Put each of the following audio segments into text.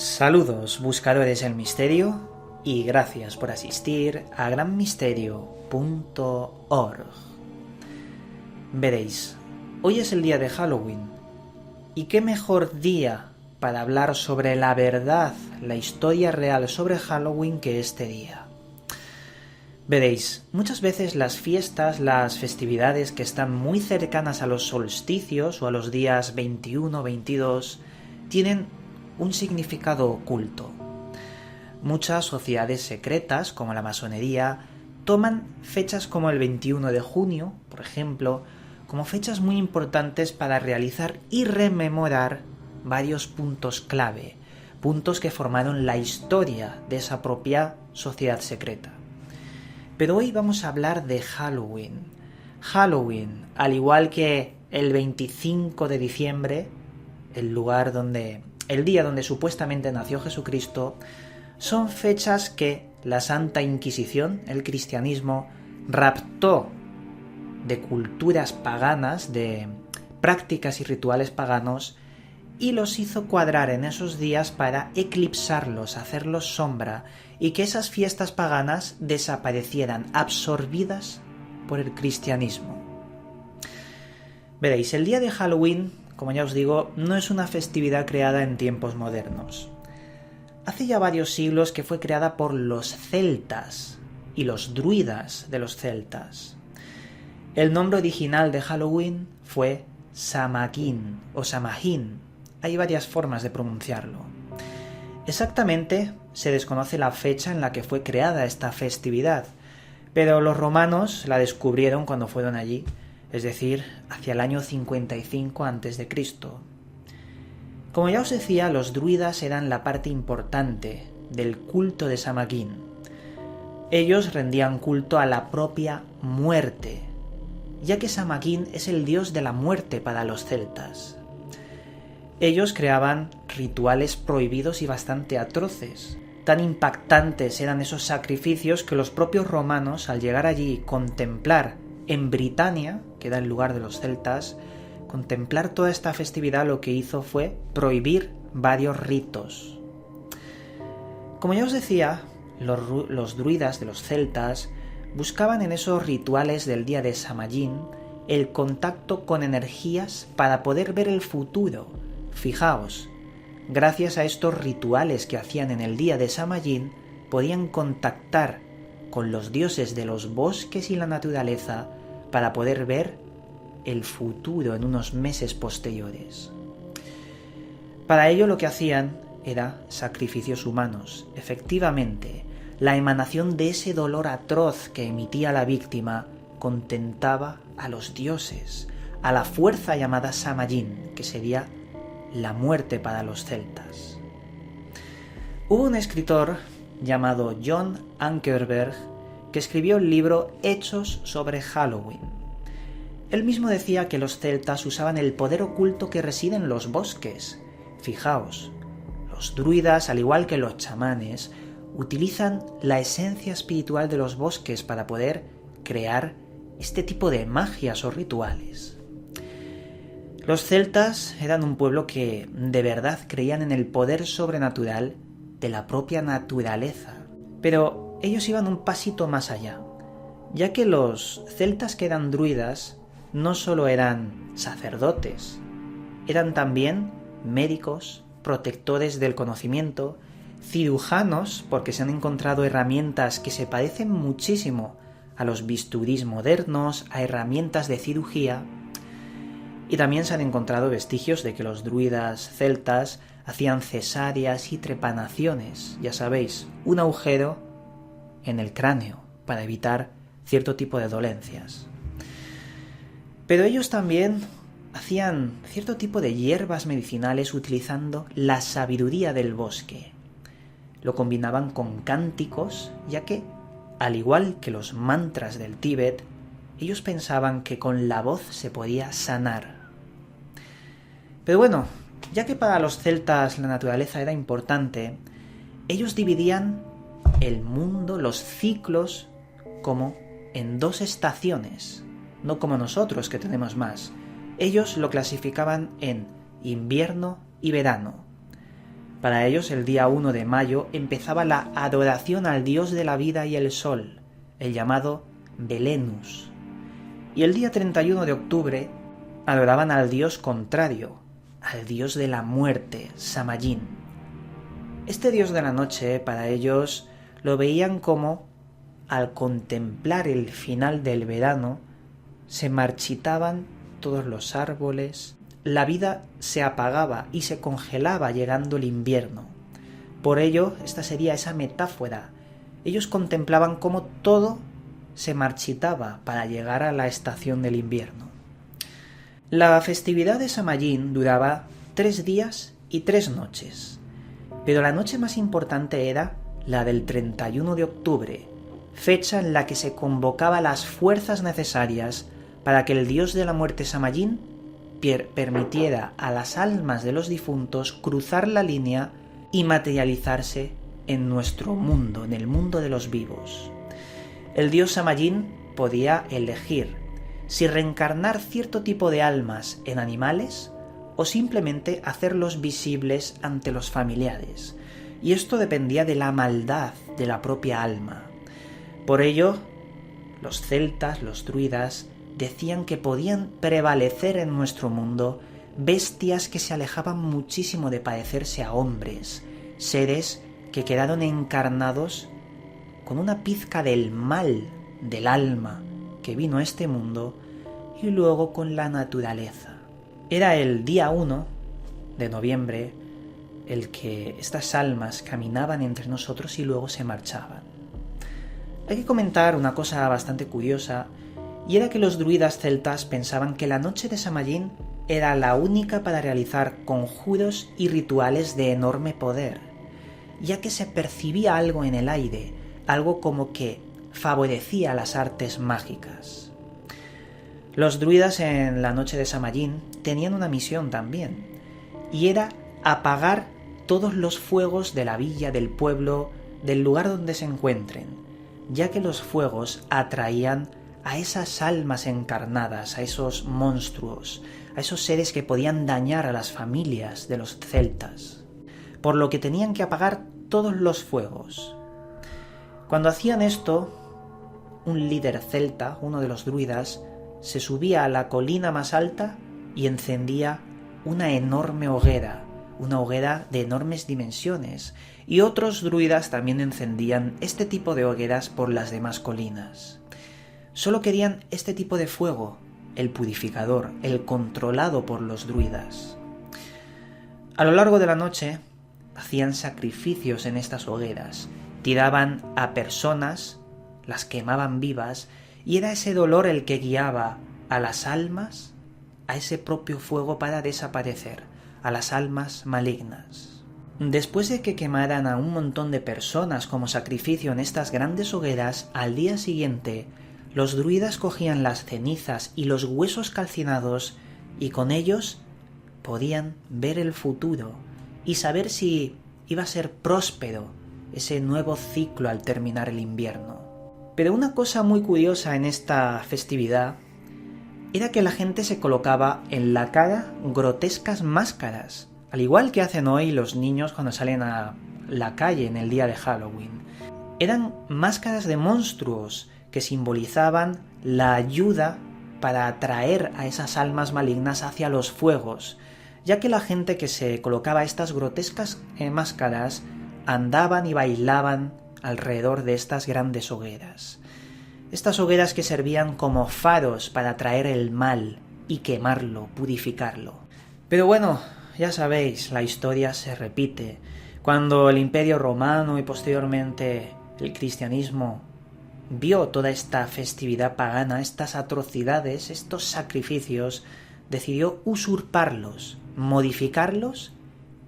Saludos buscadores del misterio y gracias por asistir a granmisterio.org. Veréis, hoy es el día de Halloween y qué mejor día para hablar sobre la verdad, la historia real sobre Halloween que este día. Veréis, muchas veces las fiestas, las festividades que están muy cercanas a los solsticios o a los días 21, 22, tienen un significado oculto. Muchas sociedades secretas, como la masonería, toman fechas como el 21 de junio, por ejemplo, como fechas muy importantes para realizar y rememorar varios puntos clave, puntos que formaron la historia de esa propia sociedad secreta. Pero hoy vamos a hablar de Halloween. Halloween, al igual que el 25 de diciembre, el día donde supuestamente nació Jesucristo, son fechas que la Santa Inquisición, el cristianismo, raptó de culturas paganas, de prácticas y rituales paganos, y los hizo cuadrar en esos días para eclipsarlos, hacerlos sombra, y que esas fiestas paganas desaparecieran, absorbidas por el cristianismo. Veréis, el día de Halloween, como ya os digo, no es una festividad creada en tiempos modernos. Hace ya varios siglos que fue creada por los celtas y los druidas de los celtas. El nombre original de Halloween fue Samhain o Samhain. Hay varias formas de pronunciarlo. Exactamente se desconoce la fecha en la que fue creada esta festividad, pero los romanos la descubrieron cuando fueron allí, es decir, hacia el año 55 a.C. Como ya os decía, los druidas eran la parte importante del culto de Samhain. Ellos rendían culto a la propia muerte, ya que Samhain es el dios de la muerte para los celtas. Ellos creaban rituales prohibidos y bastante atroces. Tan impactantes eran esos sacrificios que los propios romanos, al llegar allí y contemplar en Britania, que era el lugar de los celtas, contemplar toda esta festividad, lo que hizo fue prohibir varios ritos. Como ya os decía, los druidas de los celtas buscaban en esos rituales del día de Samhain el contacto con energías para poder ver el futuro. Fijaos, gracias a estos rituales que hacían en el día de Samhain, podían contactar con los dioses de los bosques y la naturaleza para poder ver el futuro en unos meses posteriores. Para ello lo que hacían era sacrificios humanos. Efectivamente, la emanación de ese dolor atroz que emitía la víctima contentaba a los dioses, a la fuerza llamada Samhain, que sería la muerte para los celtas. Hubo un escritor llamado John Ankerberg que escribió el libro Hechos sobre Halloween. Él mismo decía que los celtas usaban el poder oculto que reside en los bosques. Fijaos, los druidas, al igual que los chamanes, utilizan la esencia espiritual de los bosques para poder crear este tipo de magias o rituales. Los celtas eran un pueblo que de verdad creían en el poder sobrenatural de la propia naturaleza, pero ellos iban un pasito más allá, ya que los celtas que eran druidas no solo eran sacerdotes, eran también médicos, protectores del conocimiento, cirujanos, porque se han encontrado herramientas que se parecen muchísimo a los bisturís modernos, a herramientas de cirugía, y también se han encontrado vestigios de que los druidas celtas hacían cesáreas y trepanaciones, ya sabéis, un agujero en el cráneo para evitar cierto tipo de dolencias. Pero ellos también hacían cierto tipo de hierbas medicinales utilizando la sabiduría del bosque. Lo combinaban con cánticos, ya que, al igual que los mantras del Tíbet, ellos pensaban que con la voz se podía sanar. Pero bueno, ya que para los celtas la naturaleza era importante, ellos dividían el mundo, los ciclos, como en dos estaciones, no como nosotros que tenemos más. Ellos lo clasificaban en invierno y verano. Para ellos el día 1 de mayo empezaba la adoración al dios de la vida y el sol, el llamado Belenus. Y el día 31 de octubre adoraban al dios contrario, al dios de la muerte, Samayin. Este dios de la noche para ellos lo veían como, al contemplar el final del verano, se marchitaban todos los árboles, la vida se apagaba y se congelaba llegando el invierno. Por ello, esta sería esa metáfora. Ellos contemplaban cómo todo se marchitaba para llegar a la estación del invierno. La festividad de Samayin duraba 3 días y 3 noches, pero la noche más importante era la del 31 de octubre, fecha en la que se convocaba las fuerzas necesarias para que el dios de la muerte Samayin permitiera a las almas de los difuntos cruzar la línea y materializarse en nuestro mundo, en el mundo de los vivos. El dios Samayin podía elegir si reencarnar cierto tipo de almas en animales o simplemente hacerlos visibles ante los familiares, y esto dependía de la maldad de la propia alma. Por ello, los celtas, los druidas, decían que podían prevalecer en nuestro mundo bestias que se alejaban muchísimo de parecerse a hombres, seres que quedaron encarnados con una pizca del mal del alma que vino a este mundo y luego con la naturaleza. Era el día 1 de noviembre el que estas almas caminaban entre nosotros y luego se marchaban. Hay que comentar una cosa bastante curiosa, y era que los druidas celtas pensaban que la noche de Samayin era la única para realizar conjuros y rituales de enorme poder, ya que se percibía algo en el aire, algo como que favorecía las artes mágicas. Los druidas en la noche de Samayin tenían una misión también, y era apagar todos los fuegos de la villa, del pueblo, del lugar donde se encuentren, ya que los fuegos atraían a esas almas encarnadas, a esos monstruos, a esos seres que podían dañar a las familias de los celtas, por lo que tenían que apagar todos los fuegos. Cuando hacían esto, un líder celta, uno de los druidas, se subía a la colina más alta y encendía una enorme hoguera, una hoguera de enormes dimensiones, y otros druidas también encendían este tipo de hogueras por las demás colinas. Solo querían este tipo de fuego, el purificador, el controlado por los druidas. A lo largo de la noche hacían sacrificios en estas hogueras, tiraban a personas, las quemaban vivas, y era ese dolor el que guiaba a las almas a ese propio fuego para desaparecer, a las almas malignas. Después de que quemaran a un montón de personas como sacrificio en estas grandes hogueras, al día siguiente los druidas cogían las cenizas y los huesos calcinados y con ellos podían ver el futuro y saber si iba a ser próspero ese nuevo ciclo al terminar el invierno. Pero una cosa muy curiosa en esta festividad era que la gente se colocaba en la cara grotescas máscaras, al igual que hacen hoy los niños cuando salen a la calle en el día de Halloween. Eran máscaras de monstruos que simbolizaban la ayuda para atraer a esas almas malignas hacia los fuegos, ya que la gente que se colocaba estas grotescas máscaras andaban y bailaban alrededor de estas grandes hogueras. Estas hogueras que servían como faros para atraer el mal y quemarlo, purificarlo. Pero bueno, ya sabéis, la historia se repite. Cuando el Imperio Romano y posteriormente el cristianismo vio toda esta festividad pagana, estas atrocidades, estos sacrificios, decidió usurparlos, modificarlos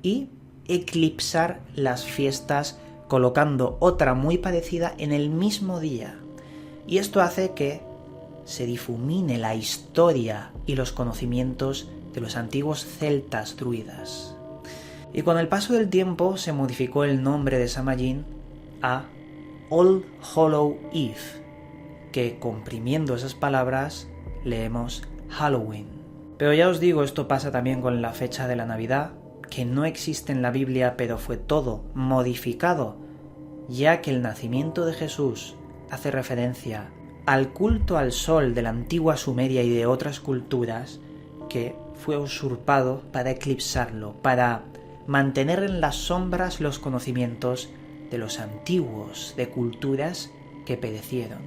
y eclipsar las fiestas colocando otra muy parecida en el mismo día. Y esto hace que se difumine la historia y los conocimientos de los antiguos celtas druidas. Y con el paso del tiempo se modificó el nombre de Samayin a All Hallow Eve, que comprimiendo esas palabras leemos Halloween. Pero ya os digo, esto pasa también con la fecha de la Navidad, que no existe en la Biblia, pero fue todo modificado, ya que el nacimiento de Jesús hace referencia al culto al sol de la antigua Sumeria y de otras culturas, que fue usurpado para eclipsarlo, para mantener en las sombras los conocimientos de los antiguos, de culturas que perecieron.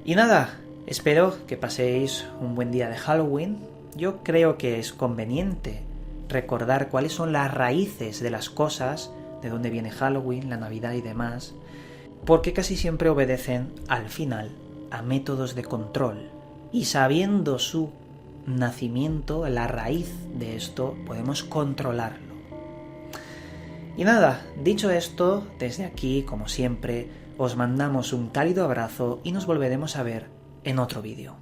Y nada, espero que paséis un buen día de Halloween. Yo creo que es conveniente recordar cuáles son las raíces de las cosas, de dónde viene Halloween, la Navidad y demás, porque casi siempre obedecen, al final, a métodos de control. Y sabiendo su nacimiento, la raíz de esto, podemos controlarlo. Y nada, dicho esto, desde aquí, como siempre, os mandamos un cálido abrazo y nos volveremos a ver en otro vídeo.